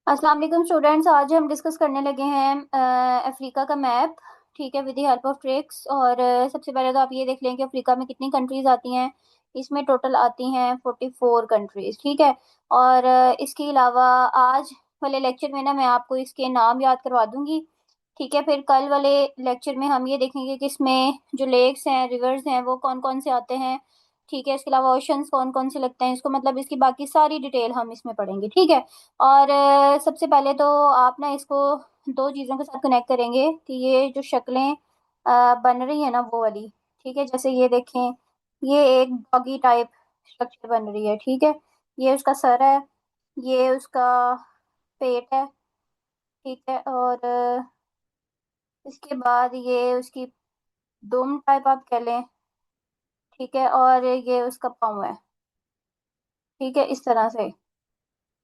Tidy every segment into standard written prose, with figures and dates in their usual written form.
अस्सलाम वालेकुम स्टूडेंट्स। आज हम डिस्कस करने लगे हैं अफ्रीका का मैप। ठीक है, with the help of tricks. और सबसे पहले तो आप ये देख लें कि अफ्रीका में कितनी कंट्रीज आती हैं। इसमें टोटल आती हैं 44 कंट्रीज। ठीक है। और इसके अलावा आज वाले लेक्चर में ना मैं आपको इसके नाम याद करवा दूंगी। ठीक है, फिर कल वाले लेक्चर में हम ये देखेंगे कि इसमें जो लेक्स हैं, रिवर्स हैं, वो कौन कौन से आते हैं। ठीक है, इसके अलावा ओशंस कौन कौन से लगते हैं इसको, मतलब इसकी बाकी सारी डिटेल हम इसमें पढ़ेंगे। ठीक है। और सबसे पहले तो आप ना इसको दो चीज़ों के साथ कनेक्ट करेंगे कि ये जो शक्लें बन रही है ना वो वाली। ठीक है, जैसे ये देखें, ये एक डॉगी टाइप स्ट्रक्चर बन रही है। ठीक है, ये उसका सर है, ये उसका पेट है। ठीक है, और इसके बाद ये उसकी दुम टाइप आप कह लें। ठीक है, और ये उसका पाँव है। ठीक है, इस तरह से।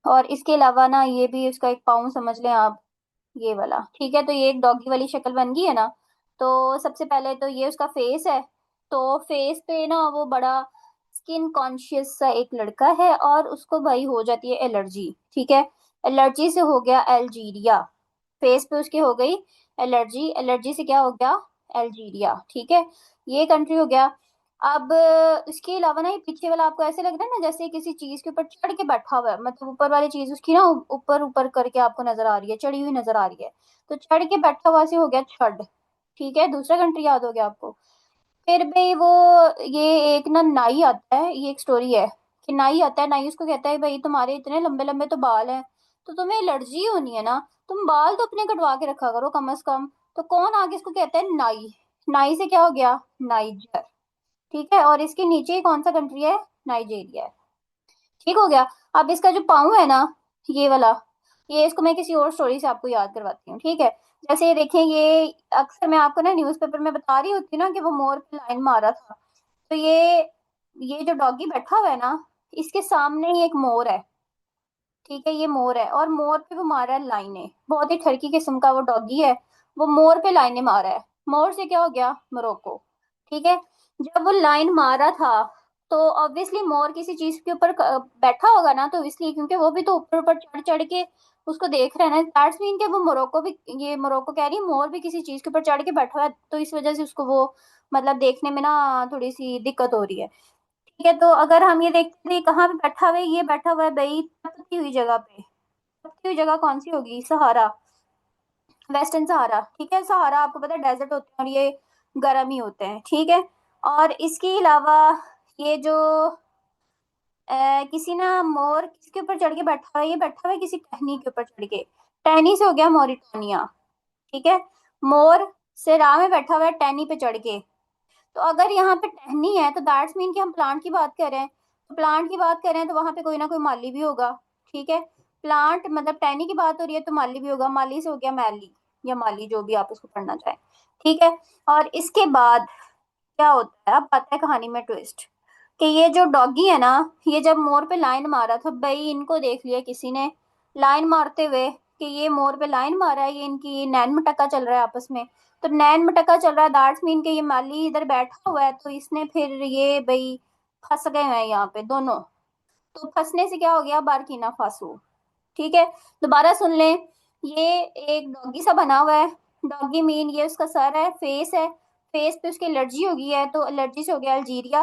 और इसके अलावा ना ये भी उसका एक पाँव समझ लें आप, ये वाला। ठीक है, तो ये एक डॉगी वाली शक्ल बन गई है ना। तो सबसे पहले तो ये उसका फेस है। तो फेस पे ना वो बड़ा स्किन कॉन्शियस सा एक लड़का है, और उसको भाई हो जाती है एलर्जी। ठीक है, एलर्जी से हो गया अल्जीरिया। फेस पे उसकी हो गई एलर्जी, एलर्जी से क्या हो गया, अल्जीरिया। ठीक है, ये कंट्री हो गया। अब इसके अलावा ना ये पीछे वाला आपको ऐसे लग रहा है ना जैसे किसी चीज के ऊपर चढ़ के बैठा हुआ है, मतलब ऊपर वाली चीज उसकी ना ऊपर ऊपर करके आपको नजर आ रही है, चढ़ी हुई नजर आ रही है। तो चढ़ के बैठा हुआ से हो गया छड़। ठीक है, दूसरा कंट्री याद हो गया आपको। फिर भाई वो ये एक ना नाई आता है, ये एक स्टोरी है कि नाई आता है, नाई उसको कहता है भाई तुम्हारे इतने लंबे लंबे तो बाल हैं, तो तुम्हें एलर्जी होनी है ना, तुम बाल तो अपने कटवा के रखा करो कम से कम। तो कौन आगे इसको कहता है, नाई। नाई से क्या हो गया, नाइजर। ठीक है, और इसके नीचे कौन सा कंट्री है, नाइजीरिया है। ठीक हो गया। अब इसका जो पाँव है ना, ये वाला, ये इसको मैं किसी और स्टोरी से आपको याद करवाती हूँ। ठीक है, जैसे ये देखें, ये अक्सर मैं आपको ना न्यूज़पेपर में बता रही होती हूँ ना कि वो मोर पे लाइन मारा था। तो ये जो डॉगी बैठा हुआ है ना, इसके सामने ही एक मोर है। ठीक है, ये मोर है, और मोर पे वो मारा है लाइनें, बहुत ही ठरकी किस्म का वो डॉगी है। वो मोर पे लाइनें मारा है। मोर से क्या हो गया, मोरक्को। ठीक है, जब वो लाइन मारा था तो ऑब्वियसली मोर किसी चीज के ऊपर बैठा होगा ना, तो इसलिए क्योंकि वो भी तो ऊपर ऊपर चढ़ चढ़ के उसको देख रहा है ना, दैट्स मीन कि वो मोरक्को भी, ये मोरक्को कह रही है, मोर भी किसी चीज के ऊपर चढ़ के बैठा हुआ है, तो इस वजह से उसको वो मतलब देखने में ना थोड़ी सी दिक्कत हो रही है। ठीक है, तो अगर हम ये देखते हैं कहाँ पे बैठा हुआ है, ये बैठा हुआ है भाई तपती हुई जगह पे। तपती हुई जगह कौन सी होगी, सहारा, वेस्टर्न सहारा। ठीक है, सहारा आपको पता है डेजर्ट होते हैं और ये गर्म ही होते हैं। ठीक है, और इसके अलावा ये जो किसी ना मोर किसके ऊपर चढ़ के बैठा हुआ है, ये बैठा हुआ है किसी टहनी के ऊपर चढ़ के। टहनी से हो गया मॉरिटानिया। ठीक है, मोर से राह में बैठा हुआ है टहनी पे चढ़ के। तो अगर यहाँ पे टहनी है तो दैट्स मीन कि हम प्लांट की बात कर रहे हैं। तो प्लांट की बात कर रहे हैं तो वहां पे कोई ना कोई माली भी होगा। ठीक है, प्लांट मतलब टहनी की बात हो रही है तो माली भी होगा, माली से हो गया मैली या माली, जो भी आप उसको पढ़ना चाहें। ठीक है, और इसके बाद क्या होता है, अब आता है कहानी में ट्विस्ट, कि ये जो डॉगी है ना, ये जब मोर पे लाइन मारा था भाई, इनको देख लिया किसी ने लाइन मारते हुए कि ये मोर पे लाइन मारा है, ये इनकी नैन मटक्का चल रहा है आपस में। तो नैन मटक्का चल रहा है, दैट्स मीन कि ये माली इधर बैठा हुआ है, तो इसने फिर ये भाई फंस गए हैं यहाँ पे दोनों। तो फंसने से क्या हो गया, बारकीना फासो। ठीक है, दोबारा सुन लें। ये एक डॉगी सा बना हुआ है, डॉगी मीन ये उसका सर है, फेस पे उसकी एलर्जी हो गई है, तो एलर्जी से हो गया अल्जीरिया।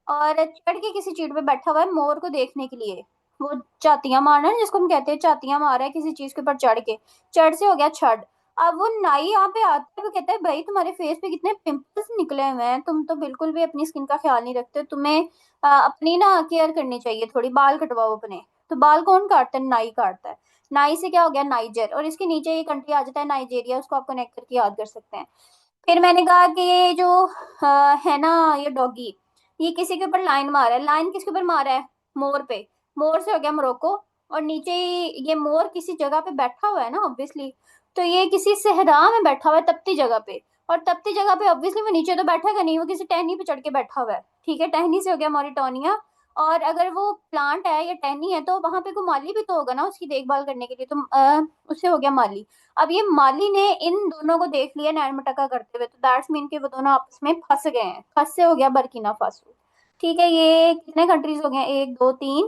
और चढ़ के किसी चीज पे बैठा हुआ है मोर को देखने के लिए। वो चातियां मारना है जिसको हम कहते हैं, चातियां मारा है किसी चीज के ऊपर चढ़ के। चढ़ से हो गया छड़। अब वो नाई यहाँ पे आता है, वो कहता है भाई तुम्हारे फेस पे कितने पिंपल्स निकले हुए हैं, तुम तो बिल्कुल भी अपनी स्किन का ख्याल नहीं रखते, तुम्हें अपनी ना केयर करनी चाहिए थोड़ी, बाल कटवाओ अपने। तो बाल कौन काटता है, नाई काटता है। नाई से क्या हो गया, नाइजर, और इसके नीचे ये कंट्री आ जाता है नाइजेरिया, उसको आप कनेक्ट करके याद कर सकते हैं। फिर मैंने कहा कि ये जो है ना, ये डॉगी, ये किसी के ऊपर लाइन मारा है, लाइन किसके ऊपर मारा है, मोर पे। मोर से हो गया मोरक्को, और नीचे ये मोर किसी जगह पे बैठा हुआ है ना ऑब्वियसली। तो ये किसी सहरा में बैठा हुआ है तपती जगह पे, और तपती जगह पे ऑब्वियसली वो नीचे तो बैठेगा नहीं, वो किसी टहनी पे चढ़ के बैठा हुआ है। ठीक है, टहनी से हो गया मॉरिटानिया। और अगर वो प्लांट है या टहनी है तो वहां पे कोई माली भी तो होगा ना उसकी देखभाल करने के लिए, तो उससे हो गया माली। अब ये माली ने इन दोनों को देख लिया नैन मटक्का करते हुए, तो दैट्स मीन के वो दोनों आपस में फंस गए हैं, फंस से हो गया बर्किना फासो। ठीक है, ये कितने कंट्रीज हो गए, एक दो तीन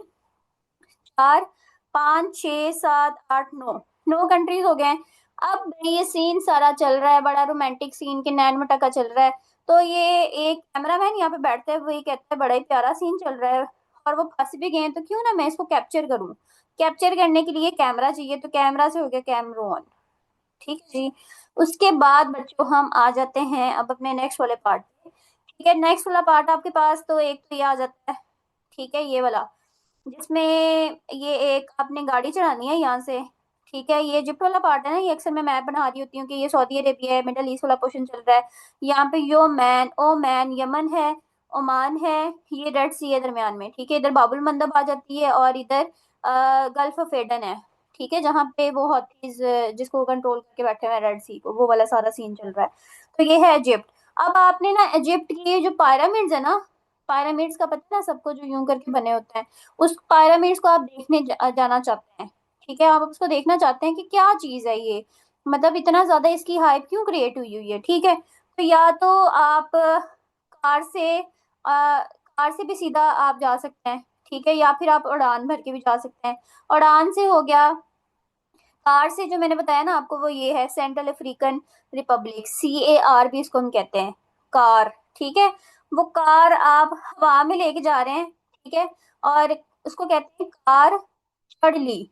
चार, 5 6 7 8 9, 9 कंट्रीज हो गए हैं। अब ये सीन सारा चल रहा है, बड़ा रोमांटिक सीन के नैन मटका चल रहा है। तो ये एक कैमरामैन यहाँ पे बैठता है, वही कहता है बड़ा ही प्यारा सीन चल रहा है और वो फंस भी गए हैं, तो क्यों ना मैं इसको कैप्चर करूं। कैप्चर करने के लिए कैमरा चाहिए, तो कैमरा से हो गया कैमरा ऑन। ठीक है जी। उसके बाद बच्चों हम आ जाते हैं अब अपने नेक्स्ट वाले पार्ट पे। ठीक है, नेक्स्ट वाला पार्ट आपके पास तो एक तो ये आ जाता है। ठीक है, ये वाला जिसमें ये एक आपने गाड़ी चढ़ानी है यहाँ से। ठीक है, ये इजिप्ट वाला पार्ट है ना, ये अक्सर मैं मैप बना रही होती हूँ कि ये सऊदी अरेबिया है, मिडल ईस्ट वाला पोर्शन चल रहा है। यहाँ पे योमैन, ओमान, यमन है, ओमान है, ये रेड सी है दरमियान में। ठीक है, इधर बाबुल मंदब आ जाती है और इधर गल्फ ऑफ एडन है। ठीक है, जहाँ पे वो हॉथीज जिसको कंट्रोल करके बैठे हुए हैं रेड सी को, वो वाला सारा सीन चल रहा है। तो ये है इजिप्ट। अब आपने ना इजिप्ट की जो पिरामिड्स है ना, पिरामिड्स का पता है ना सबको, जो यूं करके बने होते हैं, उस पिरामिड्स को आप देखने जाना चाहते हैं। ठीक है, आप उसको देखना चाहते हैं कि क्या चीज है ये, मतलब इतना ज्यादा इसकी हाइप क्यों क्रिएट हुई हुई है। ठीक है, तो या तो आप कार से भी सीधा आप जा सकते हैं। ठीक है, या फिर आप उड़ान भर के भी जा सकते हैं। उड़ान से हो गया। कार से जो मैंने बताया ना आपको, वो ये है सेंट्रल अफ्रीकन रिपब्लिक, CAR भी इसको हम कहते हैं, कार। ठीक है, वो कार आप हवा में लेके जा रहे हैं। ठीक है, और उसको कहते हैं कार छड़ ली।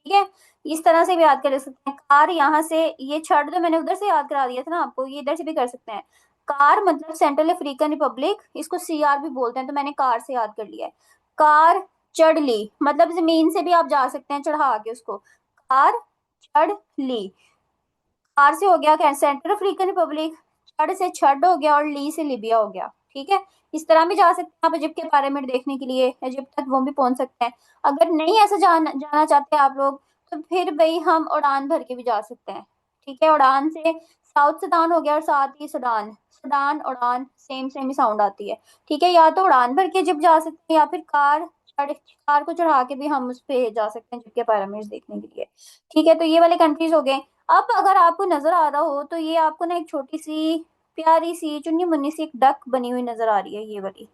ठीक है, इस तरह से भी याद कर सकते हैं कार, यहाँ से ये छड़ जो मैंने उधर से याद करा दिया था ना आपको, ये इधर से भी कर सकते हैं। कार मतलब सेंट्रल अफ्रीकन रिपब्लिक, इसको CR भी बोलते हैं, तो मैंने कार से याद कर लिया है। कार चढ़ ली मतलब जमीन से भी आप जा सकते हैं चढ़ा के उसको, कार चढ़ ली। आर से हो गया सेंट्रल अफ्रीकन रिपब्लिक, छड़ से छड़ हो गया और ली से लिबिया हो गया। ठीक है, इस तरह भी जा सकते हैं आप इजिप्ट के पिरामिड देखने के लिए, इजिप्ट तक वो भी पहुंच सकते हैं। अगर नहीं ऐसा जाना चाहते आप लोग, तो फिर भाई हम उड़ान भर के भी जा सकते हैं। ठीक है, उड़ान से साउथ सुडान हो गया और साथ ही सुडान, सुडान उड़ान सेम सेम ही साउंड आती है। ठीक है, या तो उड़ान भर के इजिप्ट जा सकते हैं, या फिर कार को चढ़ा के भी हम उस पे जा सकते हैं इजिप्ट के पिरामिड्स देखने के लिए। ठीक है, तो ये वाले कंट्रीज हो गए। अब अगर आपको नजर आ रहा हो तो ये आपको ना एक छोटी सी प्यारी सी चुन्नी मुन्नी सी एक डक बनी हुई नजर आ रही है, ये वाली।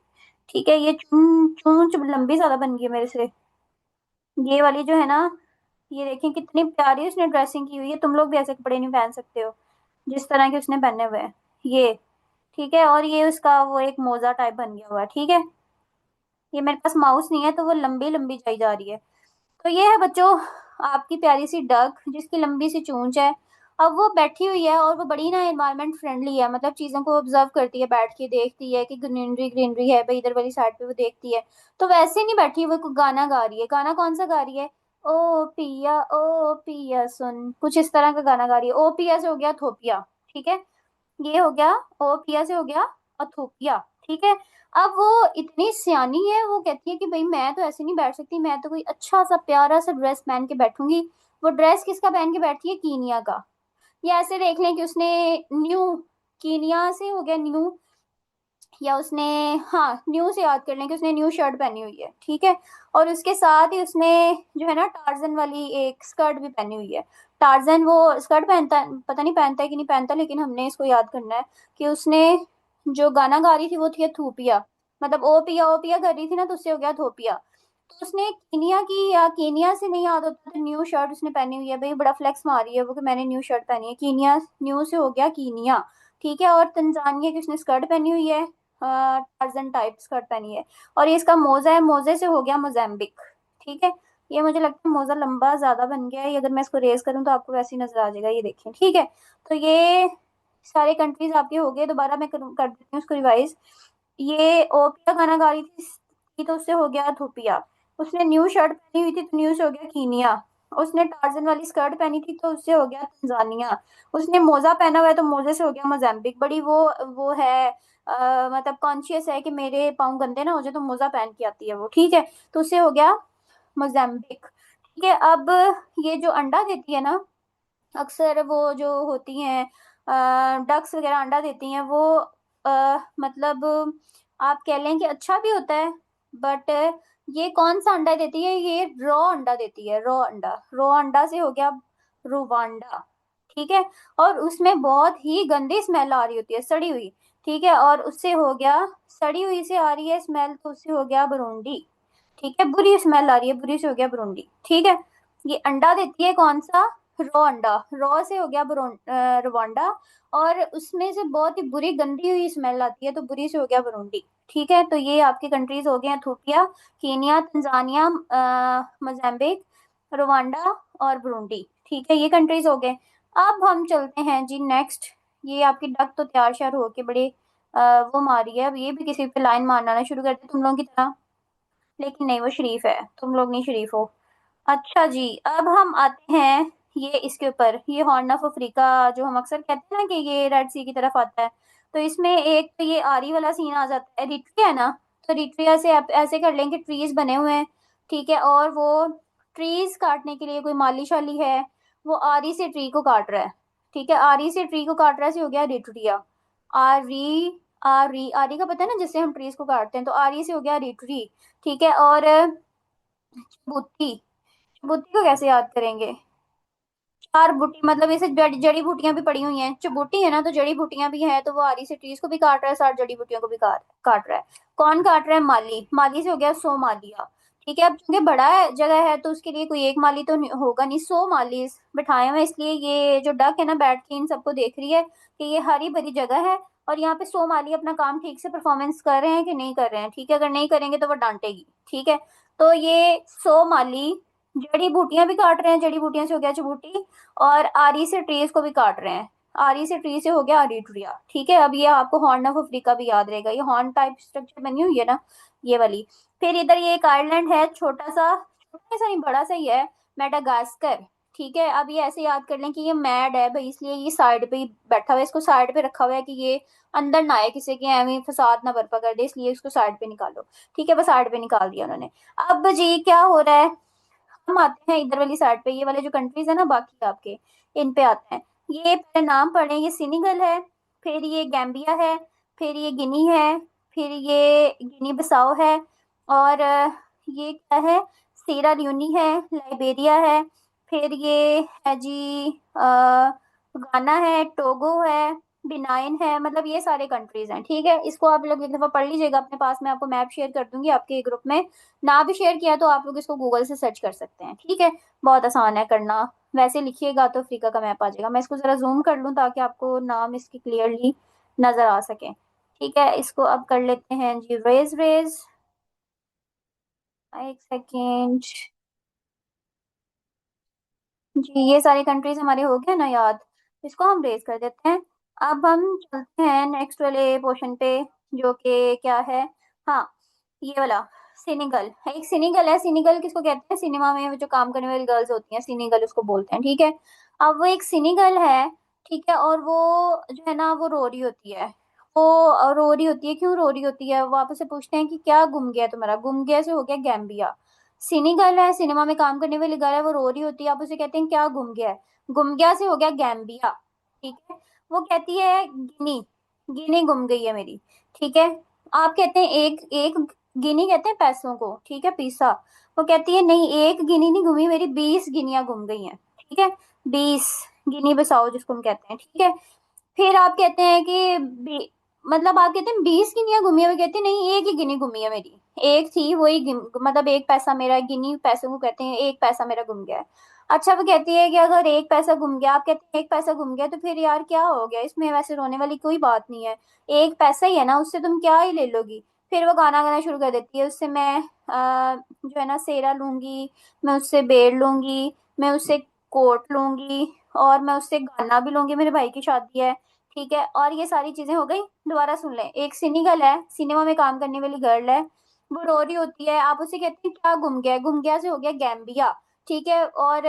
ठीक है, ये चूंच लंबी ज्यादा बन गई है मेरे से। ये वाली जो है ना, ये देखें कितनी प्यारी उसने ड्रेसिंग की हुई है। तुम लोग भी ऐसे कपड़े नहीं पहन सकते हो जिस तरह के उसने पहने हुए हैं ये। ठीक है, और ये उसका वो एक मोजा टाइप बन गया हुआ है। ठीक है, ये मेरे पास माउस नहीं है तो वो लंबी लंबी जाई जा रही है। तो ये है बच्चों आपकी प्यारी सी डक जिसकी लंबी सी चूंच है। अब वो बैठी हुई है और वो बड़ी ना एनवायरनमेंट फ्रेंडली है, मतलब चीजों को ऑब्जर्व करती है, बैठ के देखती है कि ग्रीनरी ग्रीनरी है भाई, इधर वाली साइड पे वो देखती है। तो वैसे नहीं बैठी, वो कोई गाना गा रही है। गाना कौन सा गा रही है? ओ पिया सुन, कुछ इस तरह का गाना गा रही है। ओ पिया से हो गया थोपिया। ठीक है, ये हो गया ओपिया से हो गया अथोपिया। ठीक है, अब वो इतनी सियानी है, वो कहती है कि भाई मैं तो ऐसे नहीं बैठ सकती, मैं तो कोई अच्छा सा प्यारा सा ड्रेस पहन के बैठूंगी। वो ड्रेस किसका पहन के बैठती है? कीनिया का। या ऐसे देख लें कि उसने न्यू, कीनिया से हो गया न्यू, या उसने, हाँ न्यू से याद कर लें कि उसने न्यू शर्ट पहनी हुई है। ठीक है, और उसके साथ ही उसने जो है ना टार्जन वाली एक स्कर्ट भी पहनी हुई है। टार्जन वो स्कर्ट पहनता है, पता नहीं पहनता है कि नहीं पहनता, लेकिन हमने इसको याद करना है कि उसने जो गाना गा रही थी वो थी थूपिया, मतलब ओ पिया कर रही थी ना, तो उससे हो गया थोपिया। तो उसने कीनिया की, या कीनिया से नहीं याद होता, तो न्यू शर्ट उसने पहनी हुई है भाई, बड़ा फ्लेक्स मार रही है वो कि मैंने न्यू शर्ट पहनी है। कीनिया न्यू से हो गया कीनिया। ठीक है, और तंजानिया की उसने स्कर्ट पहनी हुई है, टार्जन टाइप स्कर्ट पहनी है। और ये इसका मोजा है, मोजे से हो गया मोजाम्बिक। ठीक है, ये मुझे लगता है मोजा लंबा ज्यादा बन गया है, ये अगर मैं इसको रेस करूँ तो आपको वैसे ही नजर आ जाएगा, ये देखें। ठीक है, तो ये सारे कंट्रीज आपके हो गए। दोबारा मैं कर देती हूँ उसको रिवाइज। ये ओपिया गाना गा रही थी तो उससे हो गया थोपिया। उसने न्यू शर्ट पहनी हुई थी तो न्यू से हो गया कीनिया। उसने टार्जन वाली स्कर्ट पहनी थी तो उससे हो गया तंजानिया। उसने मोजा पहना हुआ है तो मोजे से हो गया मोजाम्बिक। बड़ी वो है, मतलब कॉन्शियस है कि मेरे पाँव गंदे ना हो जाए, तो मोजा पहन के आती है वो। ठीक है, तो उससे हो गया मोजाम्बिक। ठीक है, अब ये जो अंडा देती है ना, अक्सर वो जो होती हैं डक्स वगैरह अंडा देती हैं, वो मतलब आप कह लें कि अच्छा भी होता है, बट ये कौन सा अंडा देती है? ये रॉ अंडा देती है, रॉ अंडा। रॉ अंडा से हो गया रुवांडा। ठीक है, और उसमें बहुत ही गंदी स्मेल आ रही होती है, सड़ी हुई। ठीक है, और उससे हो गया, सड़ी हुई से आ रही है स्मेल, तो उससे हो गया बुरुंडी। ठीक है, बुरी स्मेल आ रही है, बुरी से हो गया बुरुंडी। ठीक है, ये अंडा देती है कौन सा? रॉ अंडा। रॉ से हो गया रवांडा। और उसमें से बहुत ही बुरी गंदी हुई स्मेल आती है, तो बुरी से हो गया बुरुंडी। ठीक है, तो ये आपके कंट्रीज हो गए, Ethiopia, Kenya, Tanzania, Mozambique, Rwanda और बुरुंडी। ठीक है, ये कंट्रीज हो गए। अब हम चलते हैं जी नेक्स्ट। ये आपकी डक तो तैयार श्यार होके बड़े वो मारी है, अब ये भी किसी पे लाइन मारना ना शुरू करते तुम लोगों की तरह। लेकिन नहीं, वो शरीफ है, तुम लोग नहीं शरीफ हो। अच्छा जी, अब हम आते हैं ये इसके ऊपर, ये हॉर्न ऑफ अफ्रीका जो हम अक्सर कहते हैं ना कि ये रेड सी की तरफ आता है। तो इसमें एक तो ये आरी वाला सीन आ जाता है, एरिट्रिया है ना। तो एरिट्रिया से आप ऐसे कर लेंगे, ट्रीज बने हुए हैं। ठीक है, और वो ट्रीज काटने के लिए कोई माली शाली है, वो आरी से ट्री को काट रहा है। ठीक है, आरी से ट्री को काट रहा है, से हो गया एरिट्रिया। आरी, आरी, आरी का पता है ना, जिससे हम ट्रीज को काटते हैं, तो आरी से हो गया एरिट्री। ठीक है, और चुबूती, चुबूती को कैसे याद करेंगे? चार बूटी मतलब इसे जड़ी बूटियां भी पड़ी हुई हैं, चुबूटी है ना, तो जड़ी बूटियां भी हैं, तो वो आरी से ट्रीज को भी काट रहा है, साथ जड़ी बूटियों को भी काट रहा है। कौन काट रहा है? माली। माली से हो गया सोमालिया। ठीक है, अब चूंकि बड़ा है जगह है, तो उसके लिए कोई एक माली तो होगा नहीं, 100 माली बिठाए हुए हैं, इसलिए ये जो डक है ना बैठ के इन सबको देख रही है कि ये हरी भरी जगह है, और यहाँ पे 100 माली अपना काम ठीक से परफॉर्मेंस कर रहे हैं कि नहीं कर रहे हैं। ठीक है, अगर नहीं करेंगे तो वो डांटेगी। ठीक है, तो ये 100 माली जड़ी बूटियां भी काट रहे हैं, जड़ी बूटियां से हो गया चबूटी, और आरी से ट्रीज को भी काट रहे हैं। आरी से ट्री से हो गया अरीट्रिया। ठीक है, अब ये आपको हॉर्न ऑफ अफ्रीका भी याद रहेगा, ये हॉर्न टाइप स्ट्रक्चर बनी हुई है ना, ये वाली। फिर इधर ये एक आइलैंड है, छोटा सा, छोटा सा नहीं बड़ा सा ही है, मेडागास्कर। ठीक है, अब ये ऐसे याद कर लें कि ये मैड है भाई, इसलिए ये साइड पे ही बैठा हुआ है, इसको साइड पे रखा हुआ है कि ये अंदर ना आए, किसी के एवं फसाद ना बर्पा कर दे, इसलिए इसको साइड पे निकालो। ठीक है, बस साइड पे निकाल दिया उन्होंने। अब जी क्या हो रहा है, हम आते हैं इधर वाली साइड पे, ये वाले जो कंट्रीज है ना बाकी आपके, इन पे आते हैं। ये पहले नाम पढ़े, ये सिनेगल है, फिर ये गैम्बिया है, फिर ये गिनी है, फिर ये गिनी बिसाओ है, और ये क्या है, सीरा ल्यूनी है, लाइबेरिया है, फिर ये है जी गाना है, टोगो है, बिनाइन है, मतलब ये सारे कंट्रीज हैं। ठीक है, इसको आप लोग एक दफा पढ़ लीजिएगा अपने पास, मैं आपको मैप शेयर कर दूंगी आपके ग्रुप में। ना भी शेयर किया तो आप लोग इसको गूगल से सर्च कर सकते हैं। ठीक है, बहुत आसान है करना, वैसे लिखिएगा तो अफ्रीका का मैप आ जाएगा। मैं इसको जरा जूम कर लूँ ताकि आपको नाम इसकी क्लियरली नजर आ सके। ठीक है, इसको अब कर लेते हैं जी रेज रेज, एक सेकेंड जी। ये सारी कंट्रीज हमारे हो गए ना याद, इसको हम रेज कर देते हैं। अब हम चलते हैं नेक्स्ट वाले पोर्शन पे, जो कि क्या है, हाँ, ये वाला सिनेगल। एक सिनेगल है, सिनेगल किसको कहते हैं, सिनेमा में वो जो काम करने वाली गर्ल्स होती हैं, सिनेगल उसको बोलते हैं। ठीक है, अब वो एक सिनेगल है। ठीक है, और वो जो है ना वो रो रही होती है, वो रो रही होती है, क्यों रो रही होती है, वो आपस से पूछते हैं कि क्या गुम गया तुम्हारा, गुम गया से हो गया गैम्बिया। सिनी गर्ल है, सिनेमा में काम करने वाली गर्ल है, वो रो रही होती है, आप उसे कहते हैं क्या गुम गया है, गुम गया से हो गया गैम्बिया। ठीक है, वो कहती है गिनी, गिनी गुम गई है मेरी। ठीक है, आप कहते हैं एक एक गिनी कहते हैं पैसों को, ठीक है, पीसा। वो कहती है नहीं, एक गिनी नहीं घूमी मेरी, 20 गिनियां गुम गई हैं। ठीक है, 20 गिनी बसाओ जिसको हम कहते हैं। ठीक है, फिर आप कहते हैं कि मतलब आप कहते हैं 20 गिनियां घूमी है, वो कहते हैं नहीं, एक ही गिनी घूमी है मेरी, एक थी वही मतलब एक पैसा मेरा, गिनी पैसों को कहते हैं, एक पैसा मेरा गुम गया है। अच्छा, वो कहती है कि अगर एक पैसा गुम गया, आप कहते हैं एक पैसा गुम गया, तो फिर यार क्या हो गया इसमें, वैसे रोने वाली कोई बात नहीं है, एक पैसा ही है ना, उससे तुम क्या ही ले लोगी। फिर वो गाना गाना शुरू कर देती है, उससे मैं जो है ना सेरा लूंगी, मैं उससे बेड़ लूंगी, मैं उससे कोट लूंगी, और मैं उससे गाना भी लूंगी, मेरे भाई की शादी है। ठीक है, और ये सारी चीजें हो गई। दोबारा सुन लें, एक सिनेगल है, सिनेमा में काम करने वाली गर्ल है, वो रो रही होती है, आप उसे कहते हैं क्या गुम गया है, गुम गया से हो गया गैम्बिया। ठीक है, और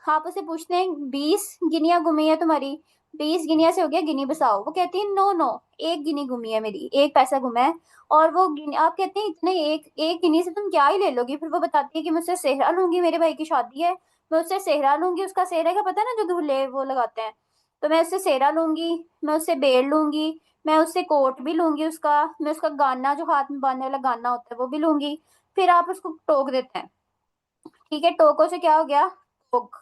आप उसे पूछते हैं 20 गिनियां गुमी है तुम्हारी, 20 गिनिया से हो गया गिनी बसाओ। वो कहती है नो नो, एक गिनी गुमी है मेरी, एक पैसा गुमा है। और वो गिनी, आप कहते हैं इतने एक एक गिनी से तुम क्या ही ले लोगी। फिर वो बताती है कि मैं उससे सेहरा लूंगी, मेरे भाई की शादी है, मैं उससे सेहरा लूंगी, उसका सेहरे का पता है ना जो दूल्हे वो लगाते हैं, तो मैं उससे सेहरा लूंगी, मैं उससे बेड़ लूंगी, मैं उससे कोट भी लूंगी उसका, मैं उसका गाना जो हाथ में बांधने वाला गाना होता है वो भी लूंगी। फिर आप उसको टोक देते हैं। ठीक है, टोको से क्या हो गया, टोक,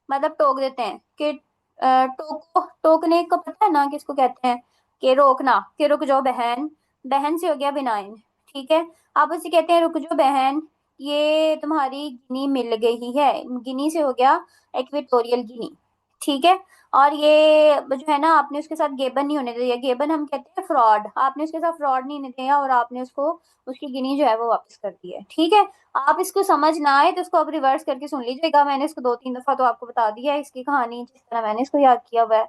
मतलब टोक देते हैं कि टोको, टोकने को पता है ना किसको कहते हैं, कि रोकना, कि रुक जाओ बहन, बहन से हो गया बिनाइन। ठीक है, आप उसे कहते हैं रुक जाओ बहन, ये तुम्हारी गिनी मिल गई है। गिनी से हो गया इक्वेटोरियल गिनी। ठीक है। और ये जो है ना, आपने उसके साथ गेबन नहीं होने दिया। गेबन हम कहते हैं फ्रॉड, आपने उसके साथ फ्रॉड नहीं होने दिया और आपने उसको, उसकी गिनी जो है वो वापस कर दी है। ठीक है। आप इसको समझ ना आए तो इसको आप रिवर्स करके सुन लीजिएगा, मैंने इसको 2-3 दफा तो आपको बता दिया है इसकी कहानी, जिस तरह मैंने इसको याद किया हुआ है।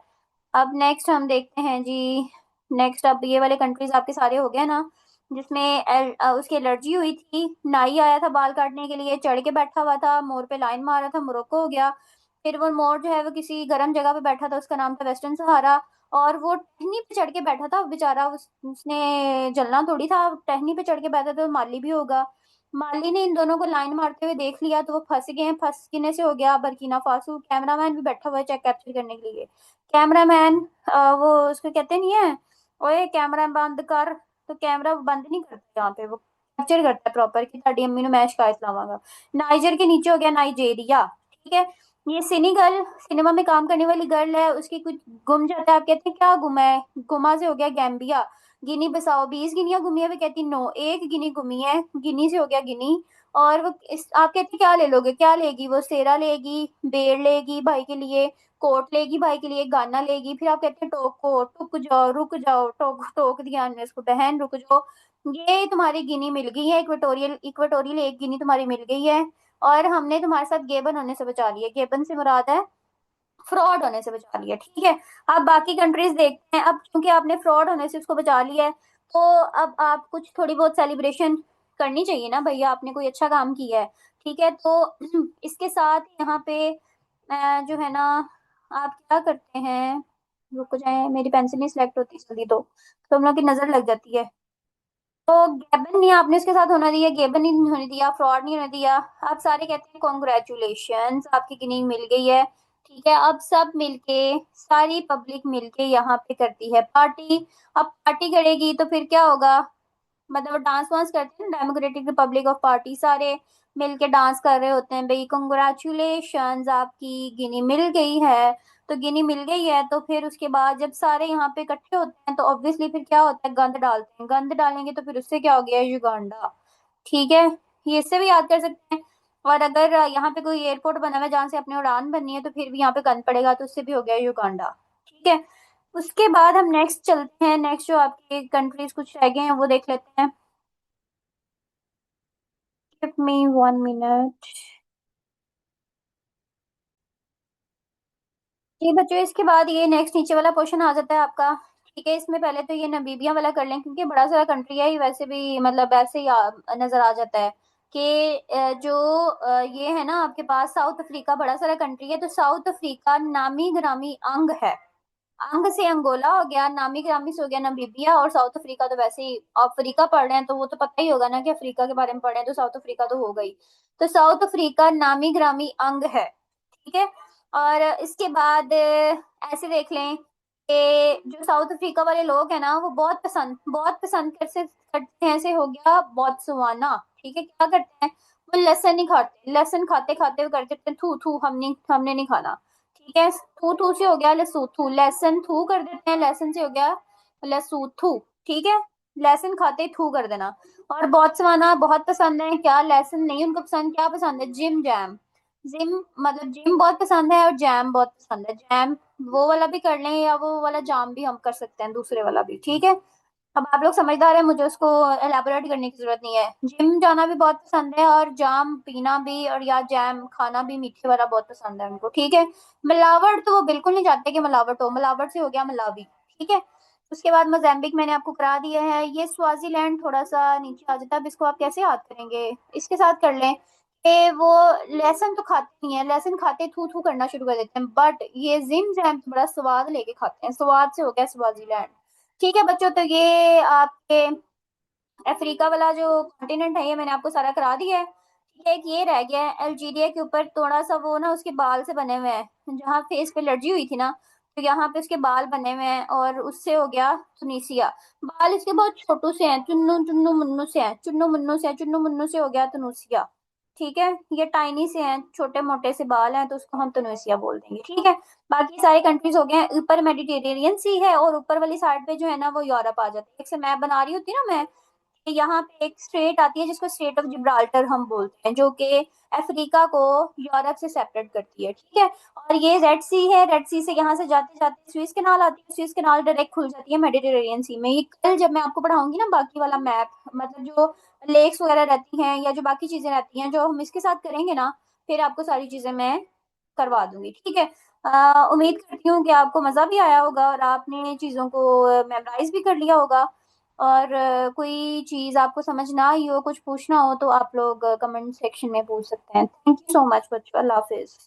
अब नेक्स्ट हम देखते हैं जी। नेक्स्ट, अब ये वाले कंट्रीज आपके सारे हो गए ना, जिसमें उसकी एलर्जी हुई थी। नाई आया था बाल काटने के लिए, चढ़ के बैठा हुआ था मोर पे, लाइन मार रहा था, मोरक्को हो गया। फिर वो मोर जो है वो किसी गर्म जगह पे बैठा था, उसका नाम था वेस्टर्न सहारा। और वो टहनी पे चढ़ के बैठा था बेचारा, उसने जलना थोड़ी था, टहनी पे चढ़ के बैठा था तो माली भी होगा। माली ने इन दोनों को लाइन मारते हुए देख लिया तो वो फंस गए हैं। फंसने से हो गया बर्किना फासो। कैमरामैन भी बैठा हुआ है चेक कैप्चर करने के लिए। कैमरामैन, वो उसको कहते नहीं है, ओए कैमरा बंद कर, तो कैमरा बंद नहीं करता यहाँ पे, वो कैप्चर करता है प्रॉपर कि ताड़ी अम्मी ने मैं शिकायत लावांगा। नाइजर के नीचे हो गया नाइजेरिया। ठीक है। ये सिनेगल, सिनेमा में काम करने वाली गर्ल है, उसकी कुछ गुम जाता है, आप कहते हैं क्या गुमा है, गुमा से हो गया गैम्बिया। गिनी बसाओ, 20 गिनिया गुमी है, वे कहती नो, एक गिनी गुमी है, गिनी से हो गया गिनी। और वो आप कहते हैं क्या ले लोगे, क्या लेगी वो, सेरा लेगी, बेर लेगी भाई के लिए, कोट लेगी भाई के लिए, गाना लेगी। फिर आप कहते हैं टोको, टुक जाओ, रुक जाओ, टोक टोक दिया हमने उसको, बहन रुक जाओ। ये तुम्हारी गिनी मिल गई है, इक्वेटोरियल, इक्वेटोरियल एक गिनी तुम्हारी मिल गई है। और हमने तुम्हारे साथ गेबन होने से बचा लिया, गेबन से मुराद है फ्रॉड होने से बचा लिया। ठीक है। अब बाकी कंट्रीज देखते हैं। अब क्योंकि आपने फ्रॉड होने से उसको बचा लिया है, तो अब आप कुछ थोड़ी बहुत सेलिब्रेशन करनी चाहिए ना भैया, आपने कोई अच्छा काम किया है। ठीक है। तो इसके साथ यहाँ पे जो है ना, आप क्या करते हैं, रुक जाए, मेरी पेंसिल नहीं सिलेक्ट होती जल्दी, तो हम लोग की नजर लग जाती है। तो गेबन नहीं आपने उसके साथ होना दिया, गेबन नहीं होने दिया, फ्रॉड नहीं होने दिया। आप सारे कहते हैं कॉन्ग्रेचुलेशन, आपकी गिनी मिल गई है। ठीक है। अब सब मिलके, सारी पब्लिक मिलके यहाँ पे करती है पार्टी। अब पार्टी करेगी तो फिर क्या होगा, मतलब डांस वांस करते हैं, डेमोक्रेटिक रिपब्लिक ऑफ पार्टी, सारे मिलके डांस कर रहे होते हैं भाई, कंग्रेचुलेशंस आपकी गिनी मिल गई है। तो गिनी मिल गई है तो फिर उसके बाद जब सारे यहाँ पे इकट्ठे होते हैं तो ऑब्वियसली फिर क्या होता है, गंद डालते हैं, गंद डालेंगे तो फिर उससे क्या हो गया, युगांडा। ठीक है। ये इससे भी याद कर सकते हैं। और अगर यहाँ पे कोई एयरपोर्ट बना हुआ है जहाँ से अपने उड़ान बननी है तो फिर भी यहाँ पे गंद पड़ेगा तो उससे भी हो गया युगांडा। ठीक है। उसके बाद हम नेक्स्ट चलते हैं, नेक्स्ट जो आपके कंट्रीज कुछ रह गए हैं वो देख लेते हैं। Give me 1 minute. ये बच्चों, इसके बाद ये नेक्स्ट नीचे वाला क्वेश्चन आ जाता है आपका। ठीक है। इसमें पहले तो ये नमीबिया वाला कर लें क्योंकि बड़ा सारा कंट्री है, ये वैसे भी मतलब ऐसे ही नजर आ जाता है कि जो ये है ना आपके पास, साउथ अफ्रीका बड़ा सारा कंट्री है, तो साउथ अफ्रीका नामी ग्रामी अंग है। अंग से अंगोला हो गया, नामी ग्रामी से हो गया नमीबिया, और साउथ अफ्रीका तो वैसे ही अफ्रीका पढ़ रहे हैं तो वो तो पता ही होगा ना कि अफ्रीका के बारे में पढ़ रहे हैं, तो साउथ अफ्रीका तो हो गई। तो साउथ अफ्रीका नामी ग्रामी अंग है। ठीक है। और इसके बाद ऐसे देख लें कि जो साउथ अफ्रीका वाले लोग हैं ना वो बहुत पसंद करते हैं, ऐसे हो गया बोत्सवाना। ठीक है। क्या करते हैं, वो लहसुन नहीं खाते, लहसुन खाते खाते वो करते हैं थू थू, हमने नहीं खाना। ठीक है। थू थू से हो गया लसूथू, लहसुन थू कर देते हैं, लहसुन से हो गया लसूथू। ठीक है। लहसुन खाते ही थू कर देना। और बोत्सवाना बहुत पसंद है क्या, लहसुन नहीं उनको पसंद, क्या पसंद है, जिम जैम। जिम मतलब जिम बहुत पसंद है और जैम बहुत पसंद है। जैम वो वाला भी कर लें या वो वाला जाम भी हम कर सकते हैं, दूसरे वाला भी। ठीक है। अब आप लोग समझदार हैं, मुझे उसको एलाबोरेट करने की जरूरत नहीं है। जिम जाना भी बहुत पसंद है और जाम पीना भी, और या जैम खाना भी, मीठे वाला बहुत पसंद है उनको। ठीक है। मिलावट तो वो बिल्कुल नहीं चाहते कि मिलावट हो, मिलावट से हो गया मलावी। ठीक है। उसके बाद मोजाम्बिक मैंने आपको करा दिया है, ये स्वाजीलैंड थोड़ा सा नीचे आ जाता है, अब इसको आप कैसे याद करेंगे, इसके साथ कर लें कि वो लहसुन तो खाते नहीं है, लहसुन खाते थू थू करना शुरू कर देते हैं, बट ये जिम जैम तो बड़ा स्वाद लेके खाते हैं, स्वाद से हो गया स्वाजीलैंड। ठीक है बच्चों, तो ये आपके अफ्रीका वाला जो कॉन्टिनेंट है ये मैंने आपको सारा करा दिया है। ठीक है। एक ये रह गया है अल्जीरिया के ऊपर, थोड़ा सा वो ना उसके बाल से बने हुए हैं, जहाँ फेस पे एलर्जी हुई थी ना, तो यहाँ पे उसके बाल बने हुए हैं, और उससे हो गया तुनिसिया। बाल इसके बहुत छोटू से हैं, चुन्नू चुन्नू मुन्नू से हैं, चुन्नू मुन्नू से हैं, चुन्नू मुन्नू से हो गया तुनुसिया। ठीक है। ये टाइनी से हैं, छोटे मोटे से बाल हैं, तो उसको हम तुनिसिया बोल देंगे। ठीक है। बाकी सारी कंट्रीज हो गए हैं, ऊपर मेडिटेरेनियन सी है और ऊपर वाली साइड पे जो है ना वो यूरोप आ जाता है, एक से मैप बना रही होती है ना मैं, यहाँ पे एक स्ट्रेट आती है जिसको स्ट्रेट ऑफ जिब्राल्टर हम बोलते हैं, जो कि अफ्रीका को यूरोप से सेपरेट करती है, ठीक है। और ये रेड सी है, रेड सी से यहाँ से जाते जाते स्विस कैनाल आती है, स्विस कैनाल डायरेक्ट खुल जाती है मेडिटेरेनियन सी में। ये कल जब मैं आपको पढ़ाऊंगी ना बाकी वाला मैप, मतलब जो लेक्स वगैरह रहती हैं या जो बाकी चीजें रहती हैं, जो हम इसके साथ करेंगे ना, फिर आपको सारी चीजें मैं करवा दूंगी, ठीक है। उम्मीद करती हूँ कि आपको मजा भी आया होगा और आपने चीजों को मेमोराइज भी कर लिया होगा। और कोई चीज आपको समझ ना आई हो, कुछ पूछना हो, तो आप लोग कमेंट सेक्शन में पूछ सकते हैं। थैंक यू सो मच बच्चों, अल्लाह हाफिज।